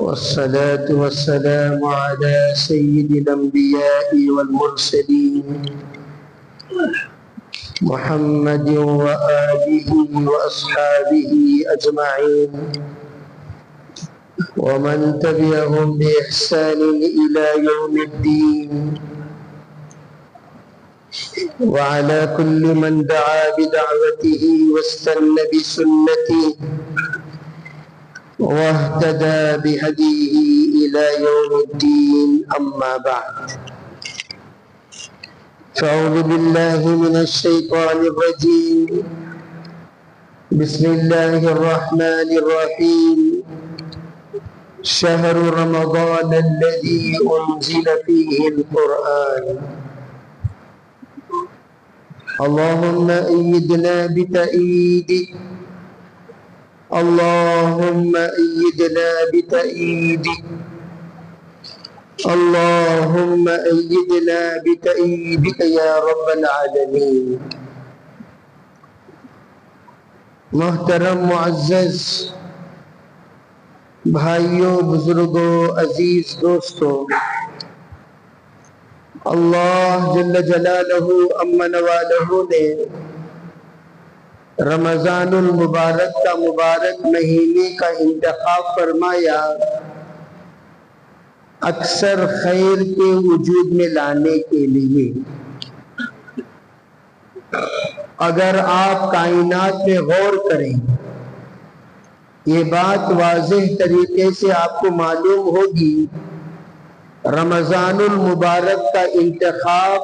والصلاة والسلام على سيد الأنبياء والمرسلين محمد وآله وأصحابه أجمعين ومن تبعهم بإحسان إلى يوم الدين وعلى كل من دعا بدعوته واستنى بسنته واهتدى بهديه إلى يوم الدين أما بعد فأعوذ بالله من الشيطان الرجيم بسم الله الرحمن الرحيم شهر رمضان الذي أنزل فيه القرآن اللهم أيدنا بتأييدك اللهم أيدنا بتأييدك اللهم أيدنا بتأييدك يا رب العالمين. محترم معزز بھائیوں، بزرگوں، عزیز دوستوں، اللہ جل جلالہ امن والہ نے رمضان المبارک کا مبارک مہینے کا انتخاب فرمایا اکثر خیر کے وجود میں لانے کے لیے. اگر آپ کائنات میں غور کریں یہ بات واضح طریقے سے آپ کو معلوم ہوگی، رمضان المبارک کا انتخاب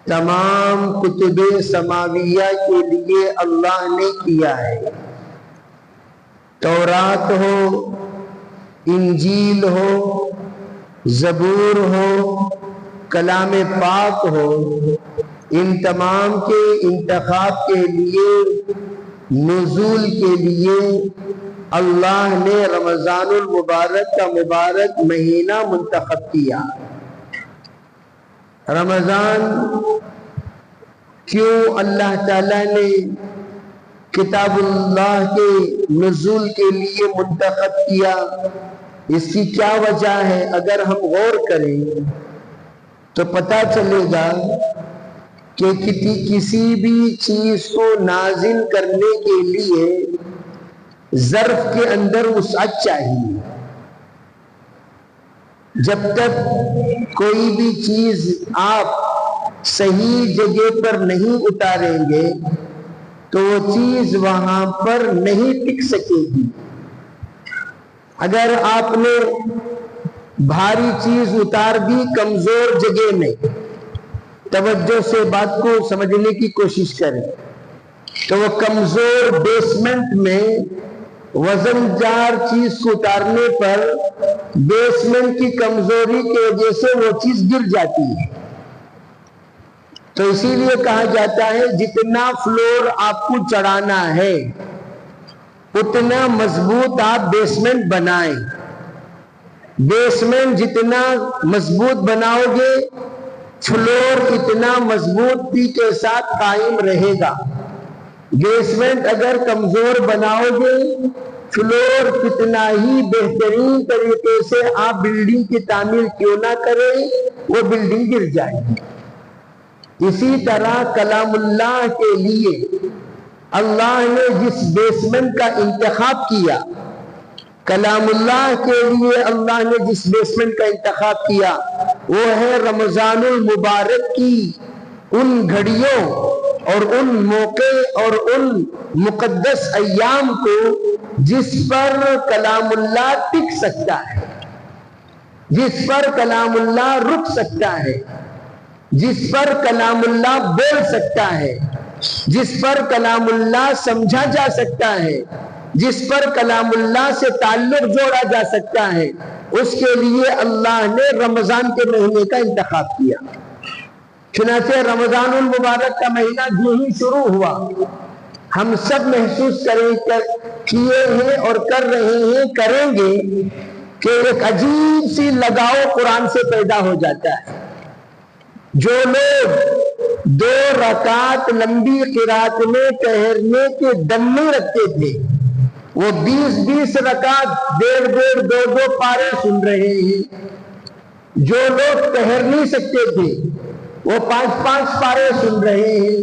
تمام کتب سماویہ کے لیے اللہ نے کیا ہے. تورات ہو، انجیل ہو، زبور ہو، کلام پاک ہو، ان تمام کے انتخاب کے لیے، نزول کے لیے اللہ نے رمضان المبارک کا مبارک مہینہ منتخب کیا. رمضان کیوں اللہ تعالیٰ نے کتاب اللہ کے نزول کے لیے منتخب کیا، اس کی کیا وجہ ہے؟ اگر ہم غور کریں تو پتہ چلے گا کہ کسی بھی چیز کو نازل کرنے کے لیے ظرف کے اندر وسعت چاہیے. جب تک کوئی بھی چیز آپ صحیح جگہ پر نہیں اتاریں گے تو وہ چیز وہاں پر نہیں ٹک سکے گی. اگر آپ نے بھاری چیز اتار دی کمزور جگہ میں، توجہ سے بات کو سمجھنے کی کوشش کریں، تو وہ کمزور بیسمنٹ میں وزن دار چیز کو اتارنے پر بیسمنٹ کی کمزوری کی وجہ سے وہ چیز گر جاتی ہے. تو اسی لیے کہا جاتا ہے جتنا فلور آپ کو چڑھانا ہے اتنا مضبوط آپ بیسمنٹ بنائیں. بیسمنٹ جتنا مضبوط بناؤ گے فلور اتنا مضبوطی کے ساتھ قائم رہے گا. بیسمنٹ اگر کمزور بناؤ گے فلور کتنا ہی بہترین طریقے سے آپ بلڈنگ کی تعمیر کیوں نہ کریں وہ بلڈنگ گر جائے گی. اسی طرح کلام اللہ کے لیے اللہ نے جس بیسمنٹ کا انتخاب کیا، کلام اللہ کے لیے اللہ نے جس بیسمنٹ کا انتخاب کیا وہ ہے رمضان المبارک کی ان گھڑیوں اور ان موقع اور ان مقدس ایام کو جس پر کلام اللہ ٹک سکتا ہے، جس پر کلام اللہ رک سکتا ہے، جس پر کلام اللہ بول سکتا ہے، جس پر کلام اللہ سمجھا جا سکتا ہے، جس پر کلام اللہ سے تعلق جوڑا جا سکتا ہے، اس کے لیے اللہ نے رمضان کے مہینے کا انتخاب کیا. چنانچہ رمضان المبارک کا مہینہ جو ہی شروع ہوا ہم سب محسوس کیے ہیں اور کر رہے ہیں، کریں گے کہ ایک عجیب سی لگاؤ قرآن سے پیدا ہو جاتا ہے. جو لوگ 2 رکعت لمبی قرات میں ٹہرنے کے دم میں رکھتے تھے وہ 20-20 رکعت 1.5-1.5 2-2 پارے سن رہے ہیں. جو لوگ ٹہر نہیں سکتے تھے وہ 5-5 پارے سن رہے ہیں.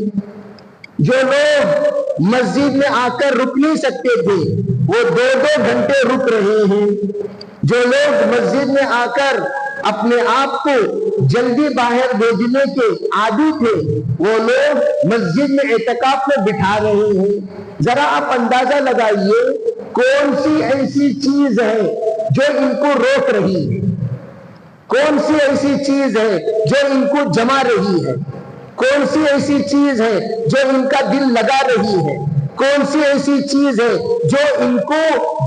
جو لوگ مسجد میں آ کر رک نہیں سکتے تھے وہ 2-2 گھنٹے رک رہے ہیں. جو لوگ مسجد میں آ کر اپنے آپ کو جلدی باہر بھیجنے کے عادی تھے وہ لوگ مسجد میں اعتکاف میں بٹھا رہے ہیں. ذرا آپ اندازہ لگائیے کون سی ایسی چیز ہے جو ان کو روک رہی ہے, کون سی ایسی چیز ہے جو ان کو جما رہی ہے, کون سی ایسی چیز ہے جو ان کا دل لگا رہی ہے, کون سی ایسی چیز ہے جو ان کو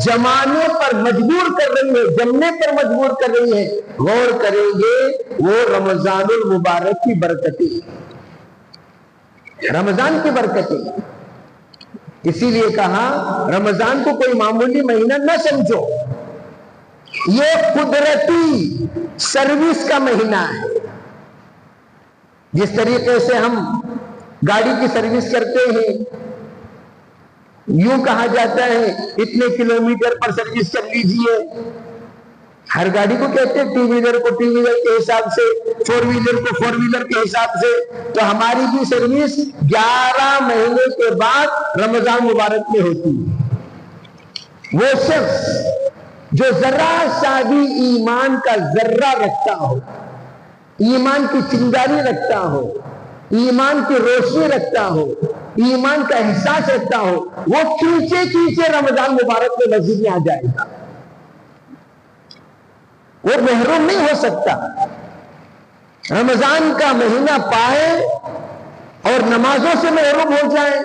جمانے پر مجبور کر رہی ہے, جمنے پر مجبور کر رہی ہے. غور کریں گے وہ رمضان المبارک کی برکتیں, رمضان کی برکتیں. اسی لیے کہا رمضان کو کوئی معمولی مہینہ نہ سمجھو, یہ قدرتی سروس کا مہینہ ہے. جس طریقے سے ہم گاڑی کی سروس کرتے ہیں, یوں کہا جاتا ہے اتنے کلومیٹر پر سروس کر لیجئے. ہر گاڑی کو کہتے ہیں, ٹو ویلر کو ٹو ویلر کے حساب سے, فور ویلر کو فور ویلر کے حساب سے. تو ہماری بھی سروس 11 مہینے کے بعد رمضان مبارک میں ہوتی ہے. وہ شخص جو ذرا سا بھی ایمان کا ذرہ رکھتا ہو, ایمان کی چنگاری رکھتا ہو, ایمان کی روشنی رکھتا ہو, ایمان کا احساس رکھتا ہو, وہ کھینچے کھینچے رمضان مبارک میں مسجد میں آ جائے گا. وہ محروم نہیں ہو سکتا. رمضان کا مہینہ پائے اور نمازوں سے محروم ہو جائے,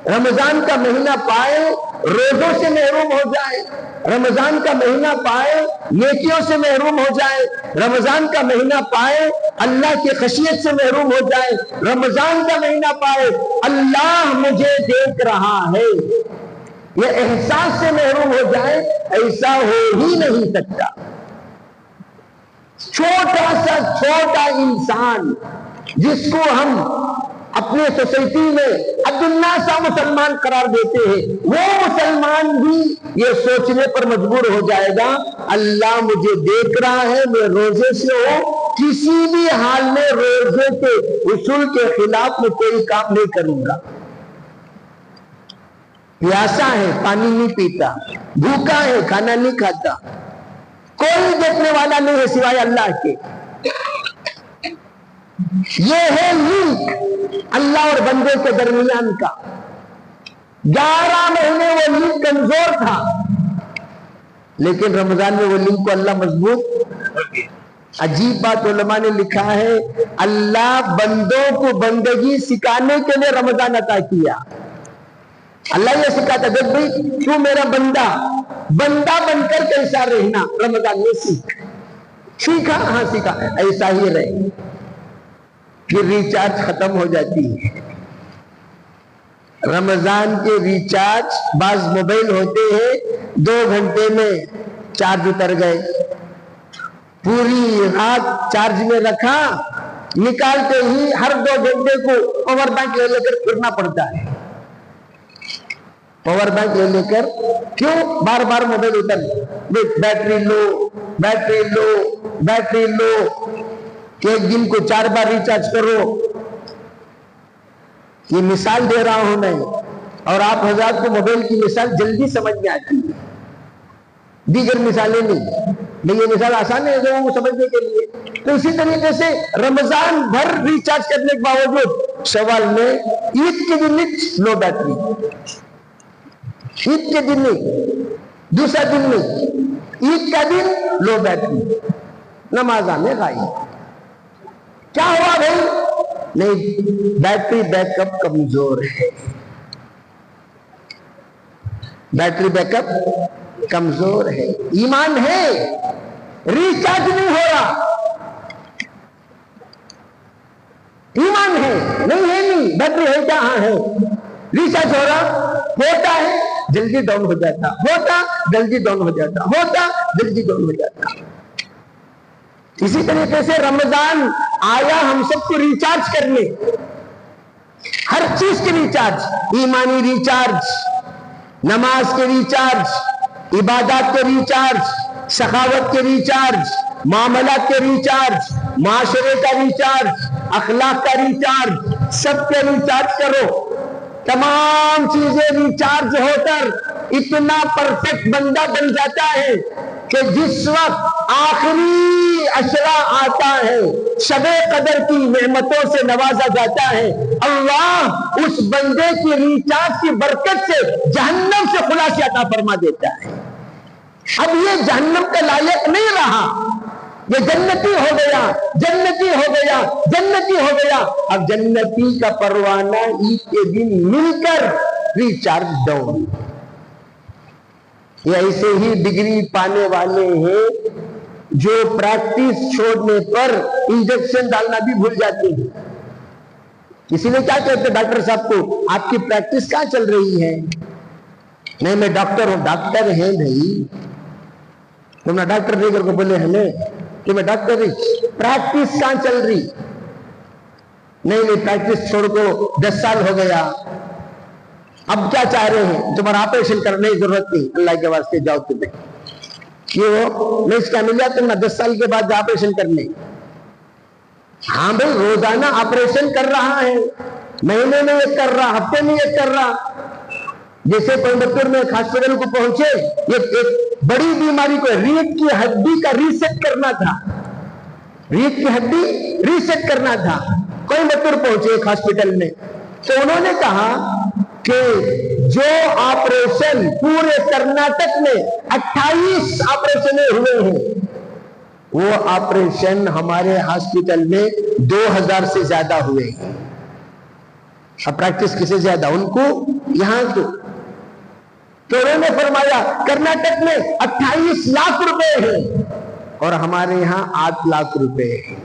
رمضان کا مہینہ پائے روزوں سے محروم ہو جائے, رمضان کا مہینہ پائے نیکیوں سے محروم ہو جائے, رمضان کا مہینہ پائے اللہ کی خشیت سے محروم ہو جائے, رمضان کا مہینہ پائے اللہ مجھے دیکھ رہا ہے یہ احساس سے محروم ہو جائے, ایسا ہو ہی نہیں سکتا. چھوٹا سا چھوٹا انسان جس کو ہم اپنے سوسائٹی میں ادنا سا مسلمان قرار دیتے ہیں, وہ مسلمان بھی یہ سوچنے پر مجبور ہو جائے گا اللہ مجھے دیکھ رہا ہے, میں روزے سے ہوں, کسی بھی حال میں روزے کے اصول کے خلاف میں کوئی کام نہیں کروں گا. پیاسا ہے پانی نہیں پیتا, بھوکا ہے کھانا نہیں کھاتا, کوئی دیکھنے والا نہیں ہے سوائے اللہ کے. یہ ہے لنک اللہ اور بندے کے درمیان کا. 11 مہینے وہ لنک کمزور تھا, لیکن رمضان میں وہ لنک کو اللہ مضبوط. عجیب بات علماء نے لکھا ہے, اللہ بندوں کو بندگی سکھانے کے لیے رمضان عطا کیا. اللہ یہ سکھاتا دیکھ بھائی تو میرا بندہ بن کر کیسا رہنا, رمضان میں سیکھا. ہاں سیکھا, ایسا ہی رہے. پھر ریچارج ختم ہو جاتی ہے. رمضان کے ریچارج بعض موبائل ہوتے ہیں 2 گھنٹے میں چارج اتر گئے, پوری رات چارج میں رکھا, نکالتے ہی ہر 2 گھنٹے کو پاور بینک لے کر پھرنا پڑتا ہے. پاور بینک لے کر کیوں بار بار موبائل اتر, بیٹری لو بیٹری لو بیٹری لو, کہ ایک دن کو 4 بار ریچارج کرو. یہ مثال دے رہا ہوں میں, اور آپ حضرات کو موبائل کی مثال جلدی سمجھ میں آتی ہے, دیگر مثالیں نہیں. یہ مثال آسان ہے لوگوں کو سمجھنے کے لیے. تو اسی طریقے سے رمضان بھر ریچارج کرنے کے باوجود شوال میں عید کے دن لو بیٹری, عید کے دن نہیں, دوسرا دن نہیں, عید کا دن لو بیٹری, نماز آنے غائب. کیا ہوا بھائی؟ نہیں, بیٹری بیک اپ کمزور ہے, بیٹری بیک اپ کمزور ہے. ایمان ہے, ریچارج نہیں ہو رہا. ایمان ہے, نہیں ہے, نہیں بیٹری ہے کیا؟ ہاں ہے. ریچارج ہو رہا, ہوتا ہے جلدی ڈاؤن ہو جاتا, ہوتا جلدی ڈاؤن ہو جاتا, ہوتا جلدی ڈاؤن ہو جاتا. اسی طریقے سے رمضان آیا ہم سب کو ریچارج کرنے, ہر چیز کی ریچارج, ایمانی ریچارج, نماز کے ریچارج, عبادات کے ریچارج, سخاوت کے ریچارج, معاملات کے ریچارج, معاشرے کا ریچارج, اخلاق کا ریچارج, سب کے ریچارج کرو. تمام چیزیں ریچارج ہو کر اتنا پرفیکٹ بندہ بن جاتا ہے کہ جس وقت آخری عشرہ آتا ہے, شب قدر کی نعمتوں سے نوازا جاتا ہے, اللہ اس بندے کی ریچارج کی برکت سے جہنم سے خلاصی عطا فرما دیتا ہے. اب یہ جہنم کا لائق نہیں رہا, یہ جنتی ہو گیا, جنتی ہو گیا, جنتی ہو گیا. اب جنتی کا پروانہ عید کے دن مل کر ریچارج ڈاؤن. یہ ایسے ہی ڈگری پانے والے ہیں جو پریکٹس چھوڑنے پر انجیکشن ڈالنا بھی بھول جاتے ہیں. کسی نے کیا کہتے ڈاکٹر صاحب کو, آپ کی پریکٹس کہاں چل رہی ہے؟ نہیں میں ڈاکٹر ہوں. ڈاکٹر ہے نہیں, تم نے ڈاکٹر نہیں کر کے بولے ہمیں کہ میں ڈاکٹر ہی, پریکٹس کہاں چل رہی؟ نہیں پریکٹس چھوڑ کو 10 سال ہو گیا, اب کیا چاہ رہے ہیں؟ تمہارا آپریشن کرنے کی ضرورت نہیں, اللہ کے واسطے جاؤ تمہیں کیوں میں اس کا مل جاتا تم 10 سال کے بعد آپریشن کرنے. ہاں بھائی روزانہ آپریشن کر رہا ہے, مہینے میں ایک کر رہا, ہفتے میں ایک کر رہا. جیسے کوئمبٹور میں ایک ہاسپٹل کو پہنچے, ایک بڑی بیماری کو ریڑھ کی ہڈی کا ریسیٹ کرنا تھا, ریڑھ کی ہڈی ریسیٹ کرنا تھا. کوئمبٹور پہنچے ایک ہاسپٹل میں, تو انہوں نے کہا کہ جو آپریشن پورے کرناٹک میں 28 آپریشنیں ہوئے ہیں, وہ آپریشن ہمارے ہاسپٹل میں 2000 سے زیادہ ہوئے ہیں. اب پریکٹس کسے زیادہ, ان کو یہاں کو؟ تو انہوں نے فرمایا کرناٹک میں 28 لاکھ روپے ہیں اور ہمارے یہاں 8 لاکھ روپے ہیں.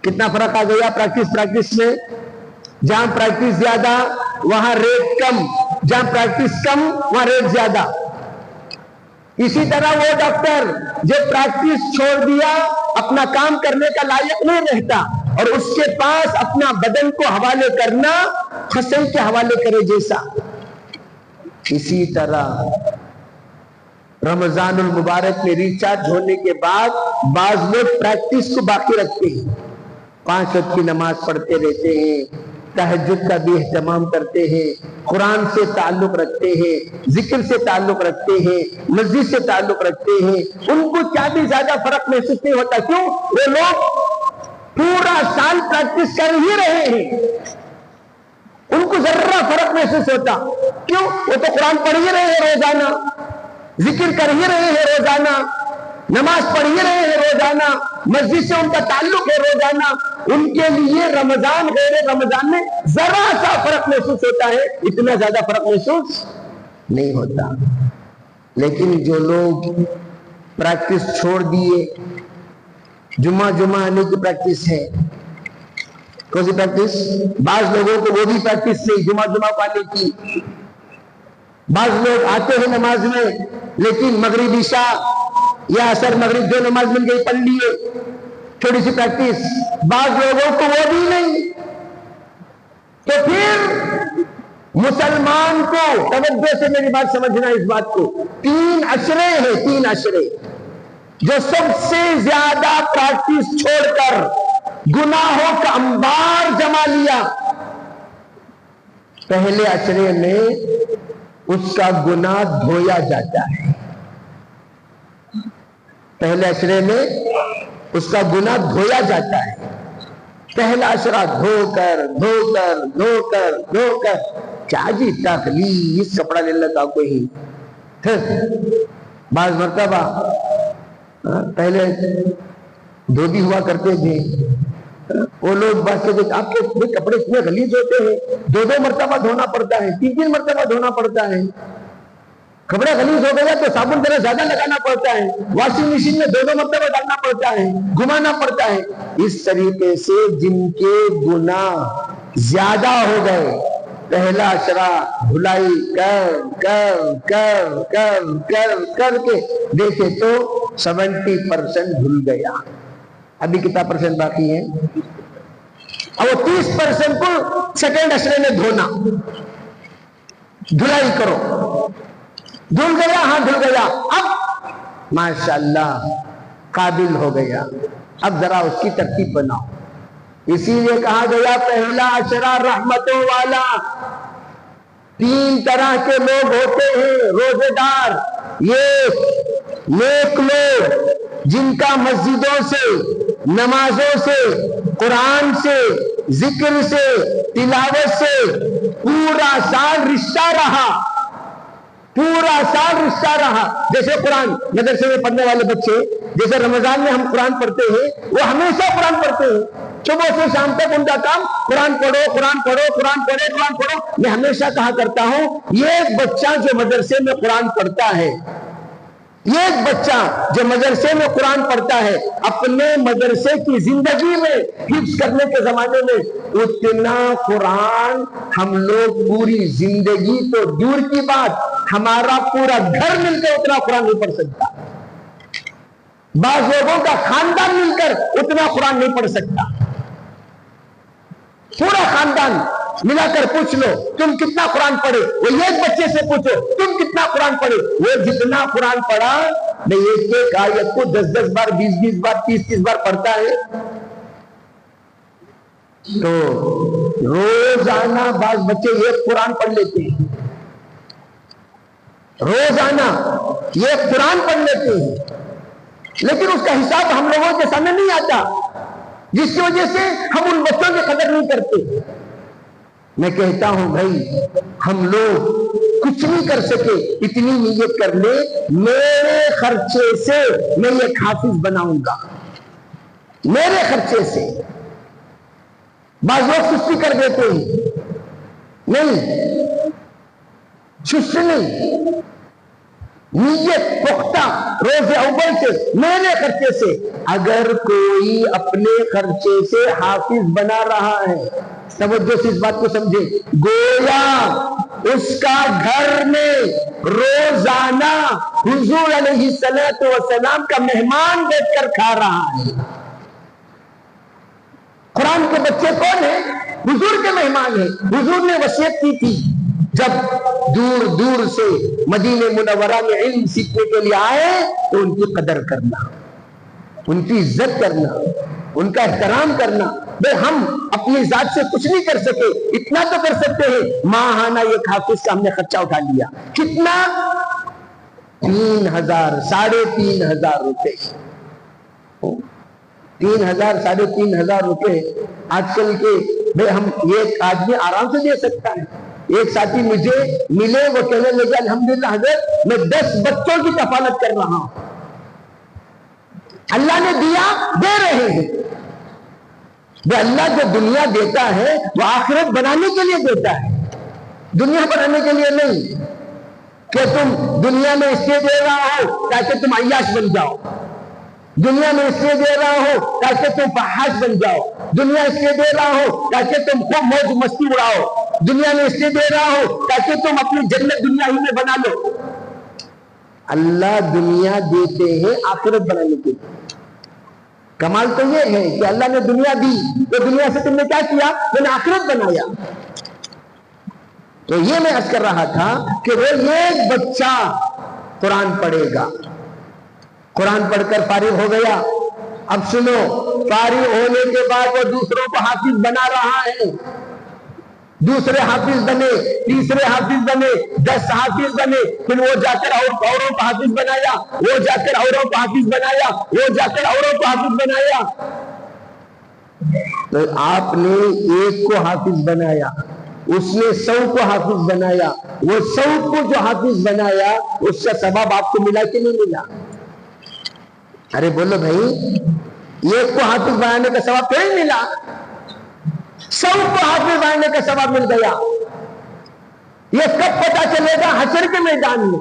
کتنا فرق آ گیا پریکٹس میں؟ جہاں پریکٹس زیادہ وہاں ریٹ کم, جہاں پریکٹس کم وہاں ریٹ زیادہ. اسی طرح وہ ڈاکٹر جو پریکٹس چھوڑ دیا, اپنا کام کرنے کا لائق نہیں رہتا, اور اس کے پاس اپنا بدن کو حوالے کرنا خسن کے حوالے کرے جیسا. اسی طرح رمضان المبارک میں ریچارج ہونے کے بعد بعض لوگ پریکٹس کو باقی رکھتے ہیں, 5 وقت کی نماز پڑھتے رہتے ہیں, تہجد کا بھی اہتمام کرتے ہیں, قرآن سے تعلق رکھتے ہیں, ذکر سے تعلق رکھتے ہیں, مسجد سے تعلق رکھتے ہیں. ان کو کیا بھی زیادہ فرق محسوس نہیں ہوتا. کیوں؟ وہ لوگ پورا سال پریکٹس کر ہی رہے ہیں, ان کو ذرہ فرق محسوس ہوتا. کیوں؟ وہ تو قرآن پڑھ ہی رہے ہیں روزانہ, ذکر کر ہی رہے ہیں روزانہ, نماز پڑھ ہی رہے ہیں روزانہ, مسجد سے ان کا تعلق ہے روزانہ. ان کے لیے رمضان غیر رمضان میں ذرا سا فرق محسوس ہوتا ہے, اتنا زیادہ فرق محسوس نہیں ہوتا. لیکن جو لوگ پریکٹس چھوڑ دیے, جمعہ آنے کی پریکٹس ہے, کون سی پریکٹس؟ بعض لوگوں کو وہ بھی پریکٹس نہیں جمعہ کو آنے کی. بعض لوگ آتے ہیں نماز میں لیکن مغرب عشاء یا عصر مغرب جو نماز مل گئی پڑھ لیے, چھوٹی سی پریکٹس. بعض لوگوں کو وہ بھی نہیں. تو پھر مسلمان کو توجہ سے میری بات سمجھنا, اس بات کو 3 عشرے ہیں, 3 عشرے جو سب سے زیادہ پریکٹس چھوڑ کر گناہوں کا انبار جما لیا. پہلے عشرے میں اس کا گناہ دھویا جاتا ہے, پہلے عشرے میں اس کا گناہ دھویا جاتا ہے. پہلا عشرہ دھو کر دھو کر دھو کر دھو کر, کیا جی تخلیص کپڑا لے لیتا کوئی. بعض مرتبہ پہلے دھوبی ہوا کرتے تھے, وہ لوگ بات کہتے آپ کے کپڑے اتنے غلیظ ہوتے ہیں, 2 مرتبہ دھونا پڑتا ہے, 3 مرتبہ دھونا پڑتا ہے. کپڑا غلیظ ہو گیا تو صابن ذرا زیادہ لگانا پڑتا ہے, واشنگ مشین میں 2 مرتبہ ڈالنا پڑتا ہے, گھمانا پڑتا ہے. اس طریقے سے جن کے گناہ زیادہ ہو گئے, پہلا عشرہ دھلائی کر کر کر کر کر کر کے دیکھے تو 70% دھل گیا. ابھی کتنا پرسنٹ باقی ہے؟ اور وہ 30% کو سیکنڈ عشرے میں دھونا. دھلائی کرو. دھل گیا؟ ہاں دھل گیا. اب ماشاءاللہ قابل ہو گیا. اب ذرا اس کی ترتیب بناؤ. اسی لیے کہا گیا پہلا عشرہ رحمتوں والا. 3 طرح کے لوگ ہوتے ہیں روزے دار. یہ نیک لوگ جن کا مسجدوں سے، نمازوں سے، قرآن سے، ذکر سے، تلاوت سے پورا سال رشتہ رہا. پورا سال رشتہ رہا. جیسے قرآن مدرسے میں پڑھنے والے بچے، جیسے رمضان میں ہم قرآن پڑھتے ہیں، وہ ہمیشہ قرآن پڑھتے ہیں. صبح سے شام تک ان کا کام قرآن پڑھو، قرآن پڑھو، قرآن پڑھو، قرآن پڑھو. میں ہمیشہ کہا کرتا ہوں یہ ایک بچہ جو مدرسے میں قرآن پڑھتا ہے، یہ ایک بچہ جو مدرسے میں قرآن پڑھتا ہے، اپنے مدرسے کی زندگی میں حفظ کرنے کے زمانے میں اتنا قرآن ہم لوگ پوری زندگی تو دور کی بات، ہمارا پورا گھر مل کر اتنا قرآن نہیں پڑھ سکتا. بعض لوگوں کا خاندان مل کر اتنا قرآن نہیں پڑھ سکتا. پورا خاندان ملا کر پوچھ لو تم کتنا قرآن پڑھے، وہ ایک بچے سے پوچھو تم کتنا قرآن پڑھے، وہ جتنا قرآن پڑھا میں ایک ایک آیت کو 10 بار، 20 بار، 30 بار پڑھتا ہے. تو روزانہ بعض بچے ایک قرآن پڑھ لیتے ہیں، روزانہ ایک قرآن پڑھ لیتے ہیں، لیکن اس کا حساب ہم لوگوں کے سامنے نہیں آتا، جس کی وجہ سے ہم ان بچوں کی قدر نہیں کرتے. میں کہتا ہوں بھائی ہم لوگ کچھ نہیں کر سکے، اتنی نیت کر لے میرے خرچے سے میں ایک حافظ بناؤں گا، میرے خرچے سے. بعض لوگ سستی کر دیتے ہیں، نہیں سست نہیں، نیت پختہ روز اول سے میرے خرچے سے. اگر کوئی اپنے خرچے سے حافظ بنا رہا ہے، توجہ سے اس بات کو سمجھے، گویا اس کا گھر میں روزانہ حضور علیہ السلام کا مہمان بیٹھ کر کھا رہا ہے. قرآن کے بچے کون ہیں؟ حضور کے مہمان ہیں. حضور نے وصیت کی تھی جب دور دور سے مدینہ منورہ میں علم سیکھنے کے لیے آئے تو ان کی قدر کرنا، ان کی عزت کرنا، ان کا احترام کرنا. بھئی ہم اپنی ذات سے کچھ نہیں کر سکے، اتنا تو کر سکتے ہیں ماہانہ ایک حافظ کا ہم نے خرچہ اٹھا لیا. کتنا؟ 3,000 3,500 روپے. 3,000 3,500 روپے آج کل کے بھئی ہم ایک آدمی آرام سے دے سکتا ہے. ایک ساتھی مجھے ملے، وہ کہنے لگے الحمدللہ حضرت میں 10 بچوں کی کفالت کر رہا ہوں. اللہ نے دیا، دے رہے ہیں. اللہ جو دنیا دیتا ہے وہ آخرت بنانے کے لیے دیتا ہے، دنیا بنانے کے لیے نہیں کہ تم دنیا میں اس لیے دے رہا ہو تاکہ تم عیاش بن جاؤ، دنیا میں اس لیے دے رہا ہو تاکہ تم فحاش بن جاؤ، دنیا اس لیے دے رہا ہو تاکہ تم خوب موج مستی اڑاؤ، دنیا میں اس لیے دے رہا ہو تاکہ تم اپنی جنت دنیا ہی میں بنا لو. اللہ دنیا دیتے ہیں آخرت بنانے کے لیے. کمال تو یہ ہے کہ اللہ نے دنیا دی تو دنیا سے تم نے کیا کیا؟ میں نے آخرت بنایا. تو یہ میں عرض کر رہا تھا کہ وہ ایک بچہ قرآن پڑھے گا، قرآن پڑھ کر فارغ ہو گیا. اب سنو، فارغ ہونے کے بعد وہ دوسروں کو حافظ بنا رہا ہے. دوسرے حافظ بنے، تیسرے حافظ بنے، 10 حافظ بنے، پھر وہ جا کر اوروں کو حافظ بنایا، وہ جا کر اوروں کو حافظ بنایا، وہ جا کر اوروں کو حافظ بنایا. تو آپ نے ایک کو حافظ بنایا، اس نے 100 کو حافظ بنایا. وہ 100 کو جو حافظ بنایا اس کا ثواب آپ کو ملا کہ نہیں ملا؟ ارے بولو بھائی، ایک کو حافظ بنانے کا ثواب تو نہیں ملا، 100 کو حافظ بنانے کا ثواب مل گیا. یہ کب پتا چلے گا؟ حشر کے میدان میں.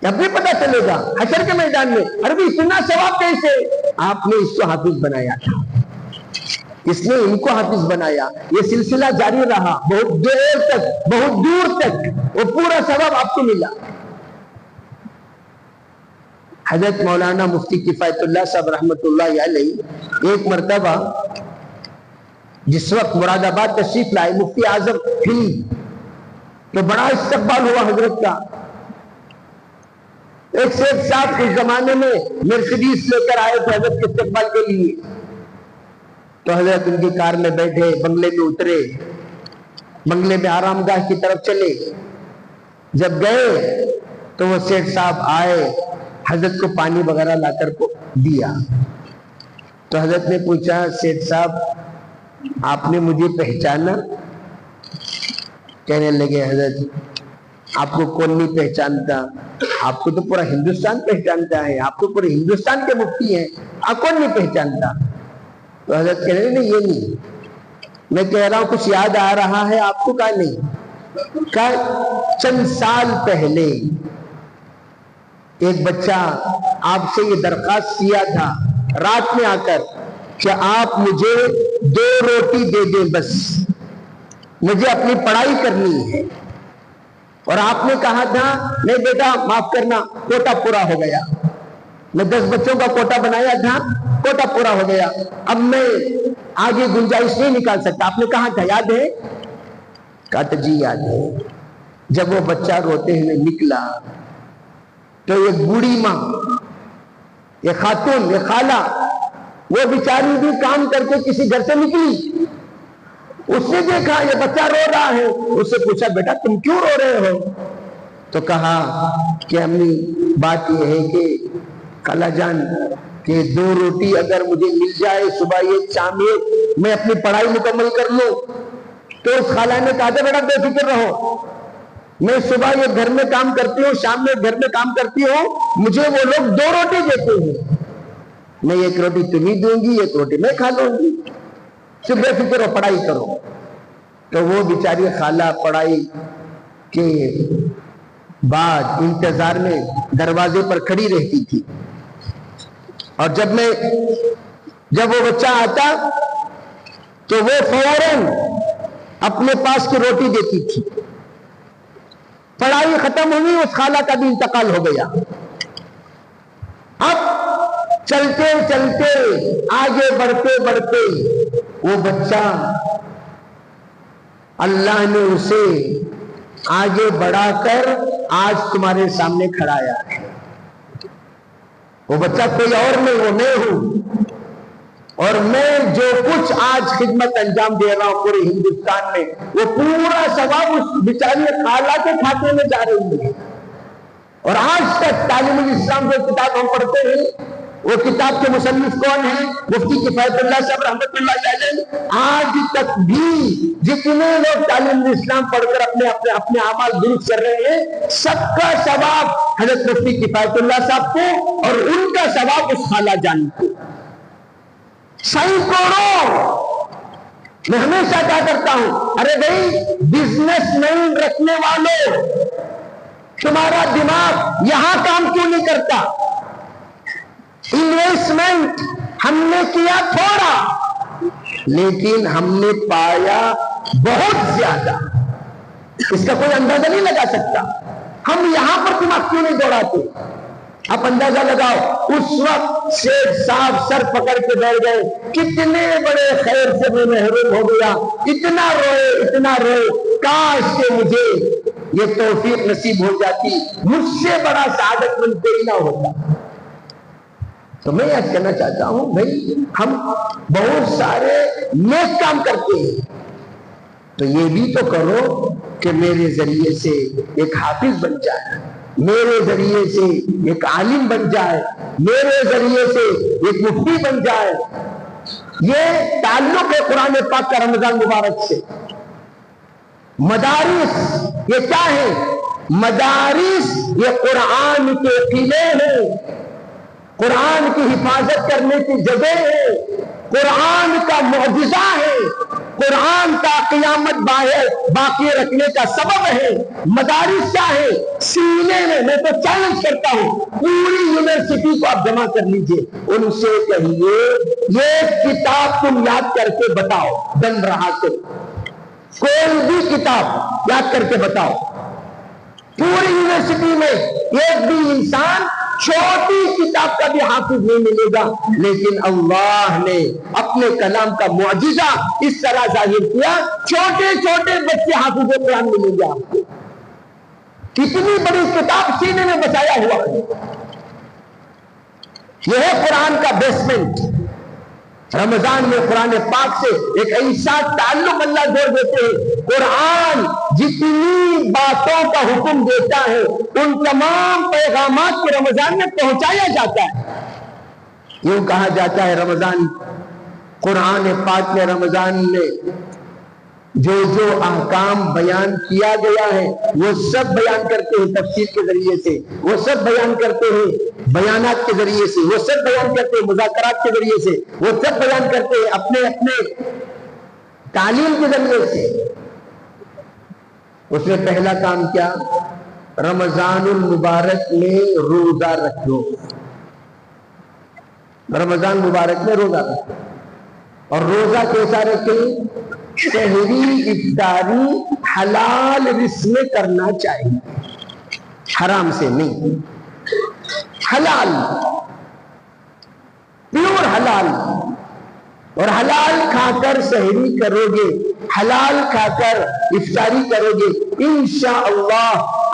جب بھی پتا چلے گا حشر کے میدان میں. ارے اتنا ثواب کیسے؟ آپ نے اس کو حافظ بنایا تھا، اس نے ان کو حافظ بنایا. یہ سلسلہ جاری رہا بہت دیر تک، بہت دور تک، وہ پورا ثواب آپ کو ملا. حضرت مولانا مفتی کفایت اللہ صاحب رحمت اللہ علیہ ایک مرتبہ جس وقت مراد آباد تشریف لائے، مفتی اعظم ہند تو بڑا استقبال ہوا حضرت کا. ایک شیخ صاحب اس زمانے میں مرسیڈیز لے کر آئے تھے حضرت کے استقبال کے لیے. تو حضرت ان کی کار میں بیٹھے, بنگلے میں اترے, بنگلے میں آرام گاہ کی طرف چلے. جب گئے تو وہ شیخ صاحب آئے, حضرت کو پانی وغیرہ لا کر کو دیا. تو حضرت نے پوچھا, شیخ صاحب آپ نے مجھے پہچانا؟ کہنے لگے, حضرت آپ کو کون نہیں پہچانتا, آپ کو تو پورا ہندوستان پہچانتا ہے, آپ تو پورے ہندوستان کے مفتی ہیں, آپ کون نہیں پہچانتا؟ تو حضرت کہنے لگے, نہیں یہ نہیں, میں کہہ رہا ہوں کچھ یاد آ رہا ہے آپ کو؟ کہا نہیں. کہا چند سال پہلے ایک بچہ آپ سے یہ درخواست کیا تھا رات میں آ کر کہ آپ مجھے 2 روٹی دے دیں, بس مجھے اپنی پڑھائی کرنی ہے. اور آپ نے کہا تھا نہیں بیٹا معاف کرنا, کوٹا پورا ہو گیا, میں 10 بچوں کا کوٹا بنایا تھا, کوٹا پورا ہو گیا, اب میں آگے گنجائش نہیں نکال سکتا. آپ نے کہا تھا, یاد ہے؟ کہا جی یاد ہے. جب وہ بچہ روتے ہوئے نکلا تو ایک بوڑھی ماں, یہ خاتون, یہ خالہ, وہ بیچاری بھی کام کر کے کسی گھر سے نکلی. اس نے دیکھا یہ بچہ رو رہا ہے, اس سے پوچھا بیٹا تم کیوں رو رہے ہو؟ تو کہا کہ امی بات یہ ہے کہ خالہ جان کہ 2 روٹی اگر مجھے مل جائے, صبح یہ شام یہ, میں اپنی پڑھائی مکمل کر لوں. تو اس خالہ نے کہا بیٹا بے فکر رہو, میں صبح یہ گھر میں کام کرتی ہوں, شام میں گھر میں کام کرتی ہوں, مجھے وہ لوگ 2 روٹی دیتے ہیں, میں 1 روٹی تمہیں دوں گی, 1 روٹی میں کھا لوں گی, صرف بے فکر ہو پڑھائی کرو. تو وہ بیچاری خالہ پڑھائی کے بعد انتظار میں دروازے پر کھڑی رہتی تھی. اور جب وہ بچہ آتا تو وہ فوراً اپنے پاس کی روٹی دیتی تھی. پڑھائی ختم ہوئی, اس خالہ کا بھی انتقال ہو گیا. اب چلتے چلتے آگے بڑھتے بڑھتے وہ بچہ اللہ نے اسے آگے بڑھا کر آج تمہارے سامنے کھڑایا ہے. وہ بچہ کوئی اور نہیں, وہ میں ہوں. اور میں جو کچھ آج خدمت انجام دے رہا ہوں پورے ہندوستان میں, وہ پورا ثواب اس بیچاری خالہ کے کھاتے میں جا رہی ہے. اور آج تک تعلیم الاسلام جو کتاب ہم پڑھتے ہیں, وہ کتاب کے مصنف کون ہیں؟ مفتی کفایت اللہ صاحب رحمۃ اللہ علیہ. آج تک بھی جتنے لوگ تعلیم الاسلام پڑھ کر اپنے اعمال درست کر رہے ہیں, سب کا ثواب حضرت مفتی کفایت اللہ صاحب کو اور ان کا ثواب اس خالہ جان کو. سینکڑوں. میں ہمیشہ کیا کرتا ہوں, ارے بھائی بزنس مین رکھنے والوں, تمہارا دماغ یہاں کام کیوں نہیں کرتا؟ انویسٹمنٹ ہم نے کیا تھوڑا, لیکن ہم نے پایا بہت زیادہ. اس کا کوئی اندازہ نہیں لگا سکتا. ہم یہاں پر دماغ کیوں نہیں دوڑاتے؟ آپ اندازہ لگاؤ, اس وقت شیخ صاحب سر پکڑ کے بیٹھ گئے, کتنے بڑے خیر سے میں محروم ہو گیا, اتنا روئے, کاش کہ مجھے یہ توفیق نصیب ہو جاتی, مجھ سے بڑا سعادت مند کوئی نہ ہوتا. تو میں یہ کہنا چاہتا ہوں بھائی, ہم بہت سارے نیک کام کرتے ہیں, تو یہ بھی تو کرو کہ میرے ذریعے سے ایک حافظ بن جائے, میرے ذریعے سے ایک عالم بن جائے, میرے ذریعے سے ایک مفتی بن جائے. یہ تعلق ہے قرآن پاک کا رمضان مبارک سے. مدارس یہ کیا ہے؟ مدارس یہ قرآن کے قلعے ہیں, قرآن کی حفاظت کرنے کی جگہ ہے, قرآن کا معجزہ ہے, قرآن کا قیامت باقی رکھنے کا سبب ہے. مدارس کیا ہے؟ سینے میں تو چیلنج کرتا ہوں, پوری یونیورسٹی کو آپ جمع کر لیجئے, ان سے کہیے یہ کتاب تم یاد کر کے بتاؤ, بن رہا تو کوئی بھی کتاب یاد کر کے بتاؤ. پوری یونیورسٹی میں ایک بھی انسان چھوٹی کتاب کا بھی حافظ نہیں ملے گا, لیکن اللہ نے اپنے کلام کا معجزہ اس طرح ظاہر کیا, چھوٹے چھوٹے بچے حافظ قرآن ملیں گے آپ کو. کتنی بڑی کتاب سینے میں بچایا ہوا ہے. یہ ہے قرآن کا بیسمنٹ. رمضان میں قرآن پاک سے ایک ایسا تعلق اللہ جوڑ دیتے ہیں. قرآن جتنی باتوں کا حکم دیتا ہے ان تمام پیغامات کو رمضان میں پہنچایا جاتا ہے. یوں کہا جاتا ہے رمضان قرآن پاک میں رمضان میں جو جو احکام بیان کیا گیا ہے وہ سب بیان کرتے ہیں تفسیر کے ذریعے سے, وہ سب بیان کرتے ہیں بیانات کے ذریعے سے, وہ سب بیان کرتے ہیں مذاکرات کے ذریعے سے, وہ سب بیان کرتے ہیں اپنے اپنے تعلیم کے ذریعے سے. اس میں پہلا کام کیا؟ رمضان المبارک میں روزہ رکھو. رمضان مبارک میں روزہ رکھو. اور روزہ کیسا رکھیں؟ سحری افطاری حلال رزق میں کرنا چاہیے, حرام سے نہیں, حلال, پیور حلال. اور حلال کھا کر سحری کرو گے, حلال کھا کر افطاری کرو گے, انشاءاللہ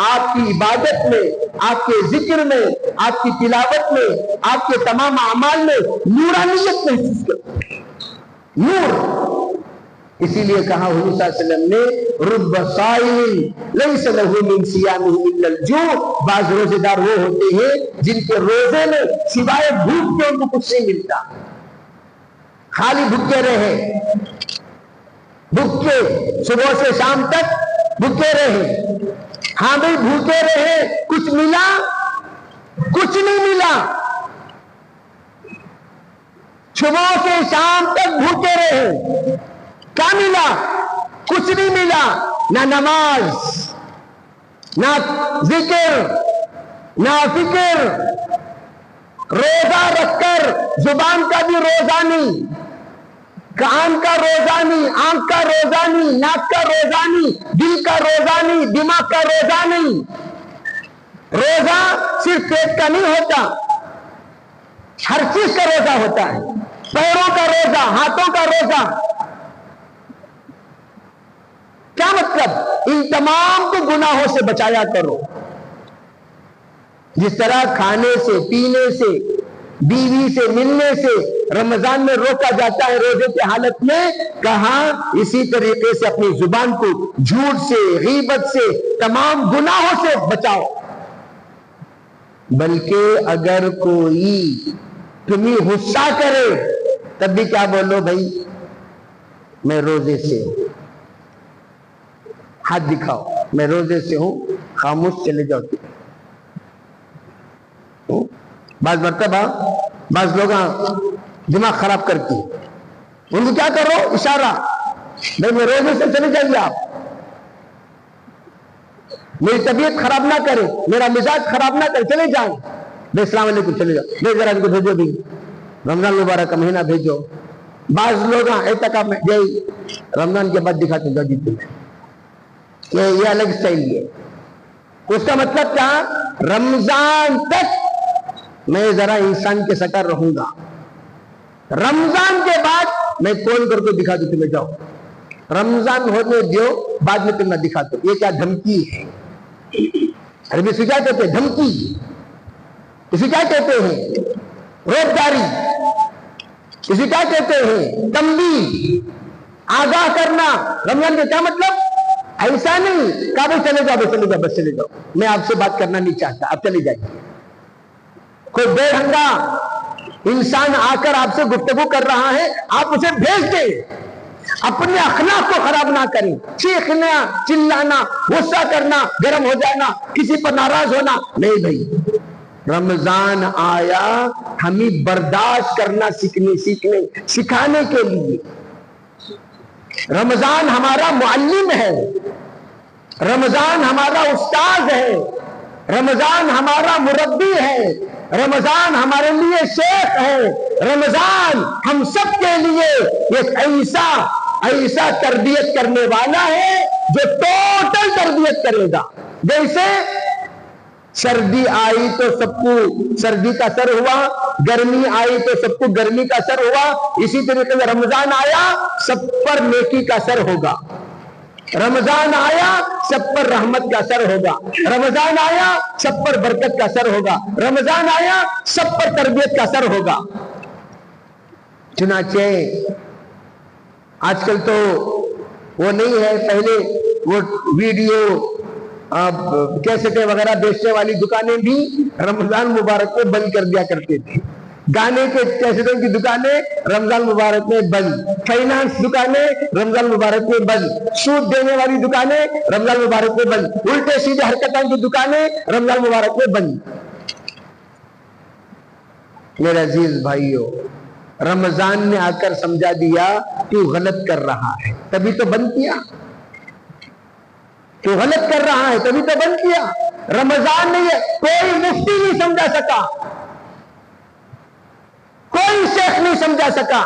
آپ کی عبادت میں, آپ کے ذکر میں, آپ کی تلاوت میں, آپ کے تمام اعمال میں نورانیت محسوس کرو. نور. اسی لیے کہا حضور صلی اللہ علیہ وسلم نے رب صائم لیس له من صیامه الا الجوع. بعض روزے دار وہ ہوتے ہیں جن کے روزے میں سوائے بھوک کے ان کو کچھ نہیں ملتا, خالی بھوکے رہے, بھوکے صبح سے شام تک بھوکے رہے. ہاں بھائی بھوکے رہے, کچھ ملا؟ کچھ نہیں ملا. صبح سے شام تک بھوکے رہے, کیا ملا؟ کچھ نہیں ملا. نہ نماز, نہ ذکر, نہ فکر. روزہ رکھ کر زبان کا بھی روزہ نہیں, کان کا روزہ نہیں, آنکھ کا روزہ نہیں, ناک کا روزہ نہیں, دل کا روزہ نہیں, دماغ کا روزہ نہیں. روزہ صرف پیٹ کا نہیں ہوتا, ہر چیز کا روزہ ہوتا ہے. پیروں کا روزہ, ہاتھوں کا روزہ. کیا مطلب؟ ان تمام کو گناہوں سے بچایا کرو. جس طرح کھانے سے, پینے سے, بیوی سے ملنے سے رمضان میں روکا جاتا ہے روزے کی حالت میں, کہا اسی طریقے سے اپنی زبان کو جھوٹ سے, غیبت سے, تمام گناہوں سے بچاؤ. بلکہ اگر کوئی تمہیں غصہ کرے تب بھی کیا بولو؟ بھائی میں روزے سے ہوں, ہاتھ دکھاؤ, میں روزے سے ہوں, خاموش چلے جاؤ. بعض مرتبہ بعض لوگ دماغ خراب کرتی ہیں, ان کو کیا کرو؟ اشارہ, بھائی میں روزے سے چلے جائیے, آپ میری طبیعت خراب نہ کرے, میرا مزاج خراب نہ کرے, چلے جائیں. بھائی السلام علیکم, چلے جاؤ. بھائی ذرا ان کو بھیجو, بھی رمضان مبارک کا مہینہ بھیجو. بعض لوگ اعتکاف میں گئے, رمضان کے بعد دکھاتے جاؤ جی یہ الگ سٹائل ہے. اس کا مطلب کیا؟ رمضان تک میں ذرا انسان کے شکل رہوں گا, رمضان کے بعد میں کون کر کے دکھا دوں تمہیں, جاؤ رمضان ہونے دو, بعد میں تمہیں دکھا دو. یہ کیا دھمکی ہے؟ عربی اسے کیا کہتے ہیں؟ دھمکی. اسے کیا کہتے ہیں؟ روزداری. اسے کیا کہتے ہیں؟ تنبیہ, آگاہ کرنا. رمضان کا کیا مطلب؟ ایسا نہیں کہا بھائی چلے جاؤ, چلے جاؤ, بس چلے جاؤ, میں آپ سے بات کرنا نہیں چاہتا, آپ چلے جائیے. کوئی بے ڈھنگا انسان آ کر آپ سے گفتگو کر رہا ہے, آپ اسے بھیج دیں. اپنے اخلاق کو خراب نہ کریں. چیخنا, چلانا, غصہ کرنا, گرم ہو جانا, کسی پر ناراض ہونا نہیں. بھائی رمضان آیا ہمیں برداشت کرنا سکھانے کے لیے. رمضان ہمارا معلم ہے, رمضان ہمارا استاد ہے, رمضان ہمارا مربی ہے, رمضان ہمارے لیے شیخ ہے. رمضان ہم سب کے لیے ایک ایسا تربیت کرنے والا ہے جو ٹوٹل تربیت کرے گا. جیسے سردی آئی تو سب کو سردی کا اثر ہوا, گرمی آئی تو سب کو گرمی کا اثر ہوا, اسی طریقے سے رمضان آیا سب پر نیکی کا اثر ہوگا. رمضان آیا سب پر رحمت کا اثر ہوگا، رمضان آیا سب پر برکت کا اثر ہوگا، رمضان آیا سب پر تربیت کا اثر ہوگا۔ چنانچہ آج کل تو وہ نہیں ہے، پہلے وہ ویڈیو کیسٹیں وغیرہ بیچنے والی دکانیں بھی رمضان مبارک میں بند کر دیا کرتے تھے، گانے کے کیسٹوں کی دکانیں رمضان مبارک میں بند، فائنانس دکانیں رمضان مبارک میں بند، سود دینے والی دکانیں رمضان مبارک میں بند، الٹے سیدھے حرکتوں کی دکانیں رمضان مبارک میں بند۔ میرے عزیز بھائیو، رمضان نے آ کر سمجھا دیا تو غلط کر رہا ہے تبھی تو بند کیا، تو غلط کر رہا ہے تبھی تو بند کیا۔ رمضان نے کوئی مفتی نہیں سمجھا سکا، کوئی شیخ نہیں سمجھا سکا،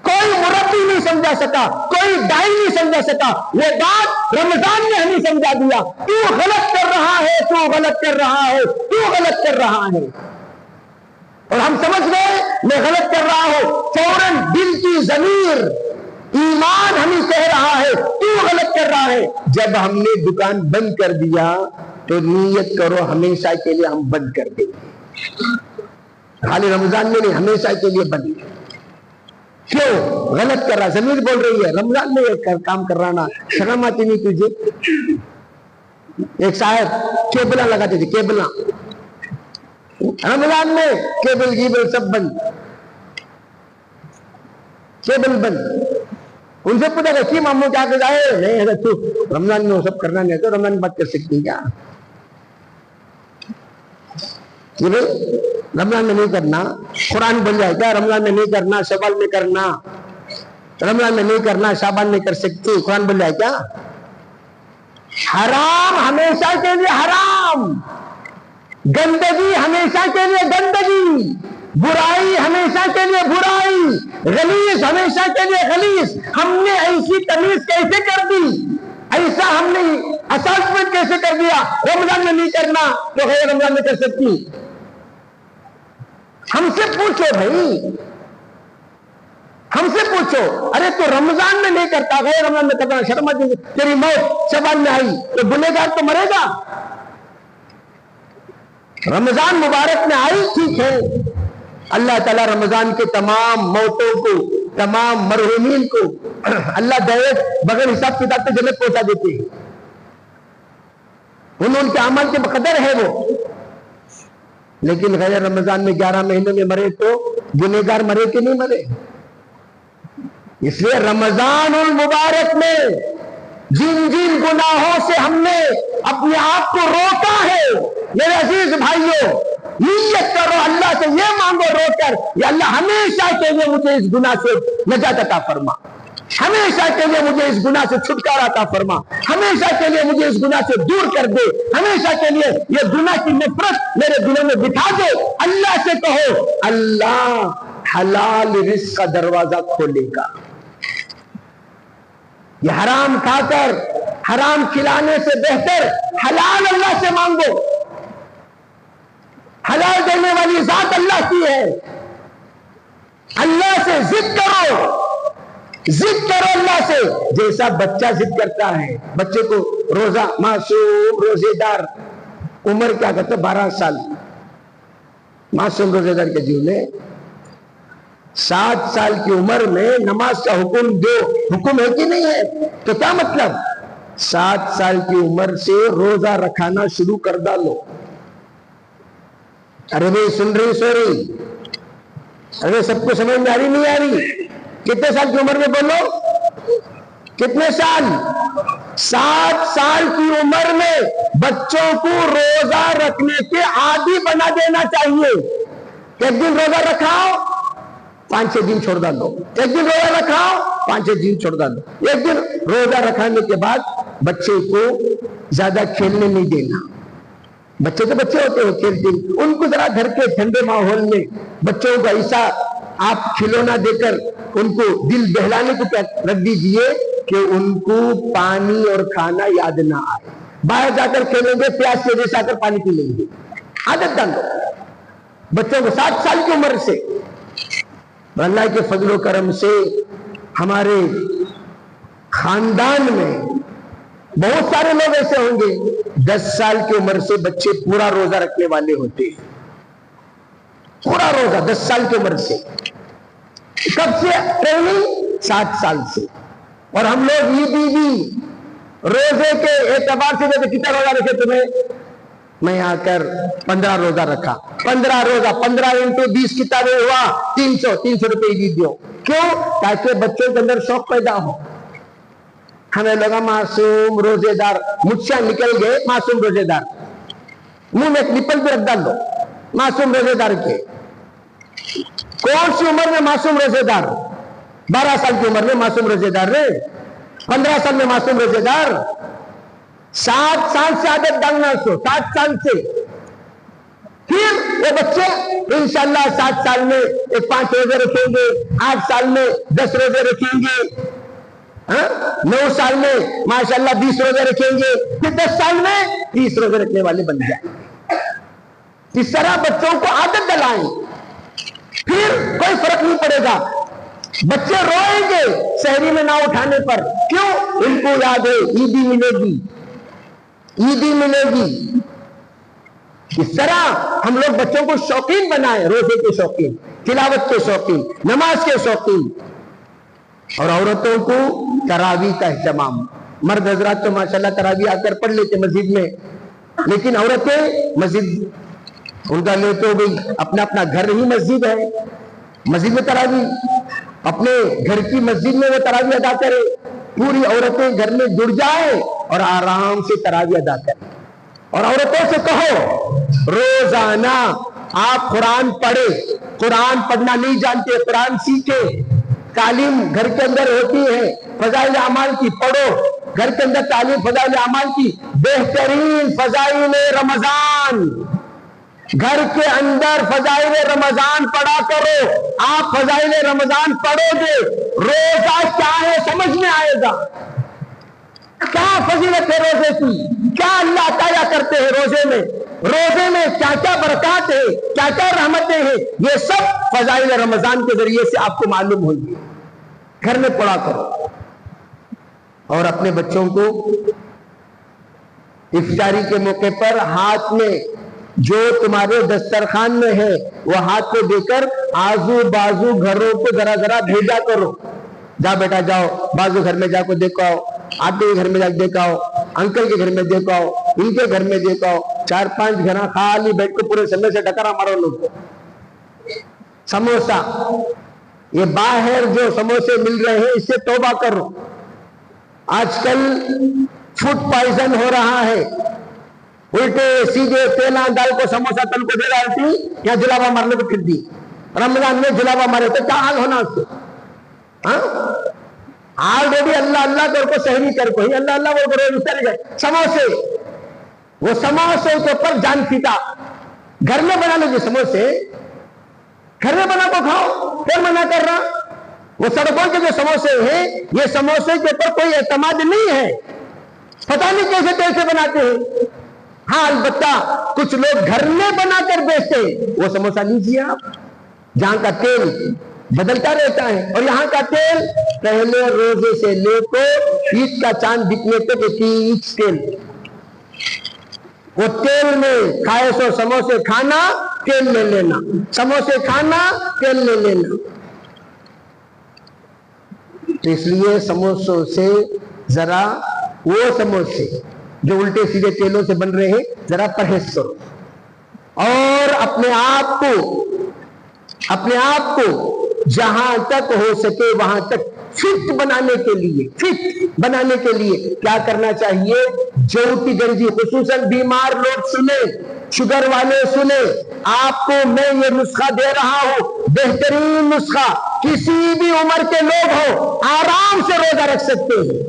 کوئی مربی نہیں سمجھا سکا، کوئی دائی نہیں سمجھا سکا، یہ بات رمضان نے ہمیں سمجھا دیا، تو غلط کر رہا ہے، تو غلط کر رہا ہے، تو غلط کر رہا ہے۔ اور ہم سمجھ گئے میں غلط کر رہا ہوں، فوراً دل کی ضمیر ایمان ہمیں کہہ رہا ہے تو غلط کر رہا ہے۔ جب ہم نے دکان بند کر دیا تو نیت کرو ہمیشہ کے لیے ہم بند کر دیں گے، خالی رمضان میں نہیں، ہمیشہ کے لیے بند۔ کیوں غلط کر رہا؟ ضمیر بول رہی ہے رمضان میں یہ کام کر رہا نا، شرم آتی نہیں تجھے؟ ایک صاحب کیبلا لگاتے تھے، کیبلا، رمضان میں کیبل گیبل سب بند، کیبل بند۔ ان سے پوچھا کہ کی ماموں کیا کہ جائے؟ نہیں اگر تو رمضان میں وہ سب کرنا نہیں تو رمضان میں بات کر سکتی کیا؟ رمضان میں نہیں کرنا، قرآن بن جائے کیا؟ رمضان میں نہیں کرنا، شوال میں کرنا، رمضان میں نہیں کرنا، شعبان میں کر سکتی، قرآن بن جائے کیا؟ حرام ہمیشہ کے لیے حرام، گندگی ہمیشہ کے لیے گندگی، برائی ہمیشہ کے لیے برائی، غلیظ ہمیشہ کے لیے غلیظ۔ ہم نے ایسی تمیز کیسے کر دی؟ ایسا ہم نے اسسمنٹ کیسے کر دیا؟ رمضان میں نہیں کرنا تو غیر رمضان میں کر سکتی؟ ہم سے پوچھو بھائی، ہم سے پوچھو، ارے تو رمضان میں نہیں کرتا غیر رمضان میں کرنا، شرم آتی ہے؟ تیری موت شعبان میں آئی تو گنہگار تو مرے گا۔ رمضان مبارک میں آئی ٹھیک ہے، اللہ تعالیٰ رمضان کے تمام موتوں کو، تمام مرحومین کو اللہ ڈائریکٹ بغیر حساب کتاب کے جنت پہنچا دیتے ہیں، ان کے عمل کے بقدر ہے وہ۔ لیکن غیر رمضان میں 11 مہینے میں مرے تو گنہگار مرے کہ نہیں مرے؟ اس لیے رمضان المبارک میں جن جن گناہوں سے ہم نے اپنے آپ کو روکا ہے، میرے عزیز بھائیوں، نیت کرو اللہ سے یہ مانگو رو کر، یا اللہ ہمیشہ کے لیے مجھے اس گناہ سے نجات عطا فرما، ہمیشہ کے لیے مجھے اس گناہ سے چھٹکارا عطا فرما، ہمیشہ کے لیے مجھے اس گناہ سے دور کر دے، ہمیشہ کے لیے یہ گناہ کی نفرت میرے دلوں میں بٹھا دے۔ اللہ سے کہو، اللہ حلال رزق کا دروازہ کھولے گا۔ یہ حرام کھا کر حرام کھلانے سے بہتر حلال اللہ سے مانگو، حلال دینے والی ذات اللہ کی ہے۔ اللہ سے ضد کرو اللہ سے، جیسا بچہ ضد کرتا ہے۔ بچے کو روزہ، معصوم روزے دار، عمر کیا کہتے 12 سال، معصوم روزے دار کے جیو میں 7 سال کی عمر میں نماز کا حکم دو، حکم ہے کہ نہیں ہے؟ تو کیا مطلب 7 سال کی عمر سے روزہ رکھانا شروع کر ڈالو۔ ارے بھائی سن رہی سو رہی؟ ارے سب کو سمجھ میں آ رہی نہیں آ رہی؟ کتنے سال کی عمر میں بولو؟ کتنے سال؟ 7 سال کی عمر میں بچوں کو روزہ رکھنے کے عادی بنا دینا چاہیے۔ ایک دن روزہ رکھاؤ، 5-6 دن چھوڑ ڈالو، ایک دن روزہ رکھاؤ، 5-6 دن چھوڑ ڈالو، ایک دن روزہ رکھانے کے بعد بچے کو زیادہ کھیلنے نہیں دینا۔ بچے تو بچے ہوتے ہیں، کھیلتے، ان کو ذرا گھر کے ٹھنڈے ماحول میں بچوں کو ایسا آپ کھلونا دے کر ان کو دل بہلانے کو رکھ دیجئے کہ ان کو پانی اور کھانا یاد نہ آئے۔ باہر جا کر کھیلیں گے، پیاس سے جیسا کر پانی پی لیں گے۔ عادت ڈالو بچوں کو 7 سال کی عمر سے۔ اللہ کے فضل و کرم سے ہمارے خاندان میں بہت سارے لوگ ایسے ہوں گے 10 سال کی عمر سے بچے پورا روزہ رکھنے والے ہوتے ہیں، پورا روزہ 10 سال کی عمر سے. کب سے ٹریننگ؟ 7 سال سے. اور ہم لوگ بھی روزے کے اعتبار سے دیتے کتنا روزہ رکھے تمہیں؟ میں آ کر 15 روزہ رکھا. 15 روزہ 15 انٹو 20 کتابیں ہوا 300 روپے دی دیو. کیوں؟ تاکہ بچوں کے اندر شوق پیدا ہو. ہمیں لگا معصوم روزے دار، مجھ سے نکل گئے معصوم روزے دار. منہ میں ایک نپل پہ رکھ ڈال دو معصوم روزے دار کے. کون سی عمر میں معصوم روزے دار؟ 12 سال کی عمر میں معصوم روزے دار رہے، 15 سال میں معصوم روزے دار. 7 سال سے عادت ڈالنا اس کو، 7 سال سے. پھر وہ بچے انشاءاللہ 7 سال میں 5 روزے رکھیں گے، 8 سال میں 10 روزے رکھیں گے، 9 سال میں ماشاءاللہ 20 روزے رکھیں گے، پھر 10 سال میں 30 روزے رکھنے والے بن جائیں. اس طرح بچوں کو عادت ڈلائیں، پھر کوئی فرق نہیں پڑے گا. بچے روئیں گے سحری میں نہ اٹھانے پر. کیوں؟ ان کو یاد ہے عیدی ملے گی، عیدی ملے گی. اس طرح ہم لوگ بچوں کو شوقین بنائیں، روزے کے شوقین، تلاوت کے شوقین، نماز کے شوقین. اور عورتوں کو تراویح کا اہتمام. مرد حضرات تو ماشاءاللہ تراویح آ کر پڑھ لیتے مسجد میں، لیکن عورتیں مسجد ان کا لے تو بھئی اپنا اپنا گھر ہی مسجد ہے، مسجد میں تراویح، اپنے گھر کی مسجد میں وہ تراویح ادا کرے. پوری عورتیں گھر میں جڑ جائیں اور آرام سے تراویح ادا کریں. اور عورتوں سے کہو روزانہ آپ قرآن پڑھے. قرآن پڑھنا نہیں جانتے، قرآن سیکھے. تعلیم گھر کے اندر ہوتی ہے فضائل اعمال کی، پڑھو. گھر کے اندر تعلیم فضائل اعمال کی. بہترین فضائل رمضان، گھر کے اندر فضائل رمضان پڑھا کرو. آپ فضائل رمضان پڑھو گے، روزہ کیا ہے سمجھ میں آئے گا. کیا فضیلت ہے روزے کی، کیا اللہ عطا کرتے ہیں روزے میں، روزے میں کیا کیا برکات ہے، کیا کیا رحمتیں ہیں. یہ سب فضائل رمضان کے ذریعے سے آپ کو معلوم ہوگی. گھر میں پڑھا کرو. اور اپنے بچوں کو افطاری کے موقع پر ہاتھ میں جو تمہارے دسترخوان میں ہے وہ ہاتھ کو دے کر آزو بازو گھروں کو ذرا ذرا بھیجا کرو. جا بیٹا جاؤ بازو گھر میں جا کو دیکھو آؤ، آٹے کے گھر میں جا کے دیکھو آؤ، انکل کے گھر میں دیکھو آؤ، ان کے گھر میں دیکھو آؤ. 4-5 گھر خالی بیٹھ کے پورے سمے سے ڈکرا مارو لوگ. سموسا، یہ باہر جو سموسے مل رہے ہیں اس سے توبہ کرو. آج کل فوڈ پوائزن ہو رہا ہے. الٹے سیدھے تیلا ڈال کو سموسا تل کو دے ڈالتی یا جلابہ مارنے کو پھر دی. رمضان میں جلابہ مارے تو کیا حال ہونا اس سے. آلریڈی اللہ اللہ کر کو سحری کر کو ہی اللہ اللہ وہ کرو اتر گئے. سموسے، وہ سموسے کے اوپر جان پیتا. گھر میں بنا لیجیے سموسے، گھر میں بنا کو کھاؤ. پھر منع کر رہا. وہ سڑکوں کے جو سموسے ہیں یہ سموسے کے اوپر کوئی اعتماد نہیں ہے، پتہ نہیں کیسے کیسے بناتے ہیں. ہاں البتہ کچھ لوگ گھر میں بنا کر بیچتے ہیں. وہ سموسا لیجیے آپ، جہاں کا تیل بدلتا رہتا ہے اور یہاں کا تیل پہلے روزے سے لے کو عید کا چاند دکھنے تک ایک تیل. وہ تیل میں کھائے سو سموسے کھانا، تیل لے لینا، سموسے کھانا، تیل لے لینا. تو اس لیے سموسوں سے ذرا، وہ سموسے جو الٹے سیدھے تیلوں سے بن رہے ہیں ذرا پرہیز کرو. اور اپنے آپ کو جہاں تک ہو سکے وہاں تک فٹ بنانے کے لیے کیا کرنا چاہیے. جو کی گنجی، خصوصاً بیمار لوگ سنیں، شوگر والے سنیں، آپ کو میں یہ نسخہ دے رہا ہوں، بہترین نسخہ. کسی بھی عمر کے لوگ ہو آرام سے روزہ رکھ سکتے ہیں.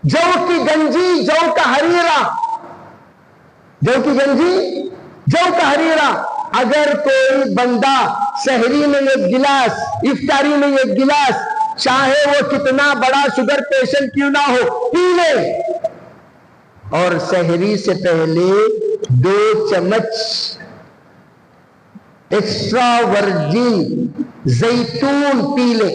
جو کی گنجی، جو کا ہریرا، جو کی گنجی، جو کا ہریرا. اگر کوئی بندہ سحری میں ایک گلاس، افطاری میں ایک گلاس، چاہے وہ کتنا بڑا شوگر پیشنٹ کیوں نہ ہو، پی لے. اور سحری سے پہلے 2 چمچ ایکسٹرا ورجن زیتون پی لے.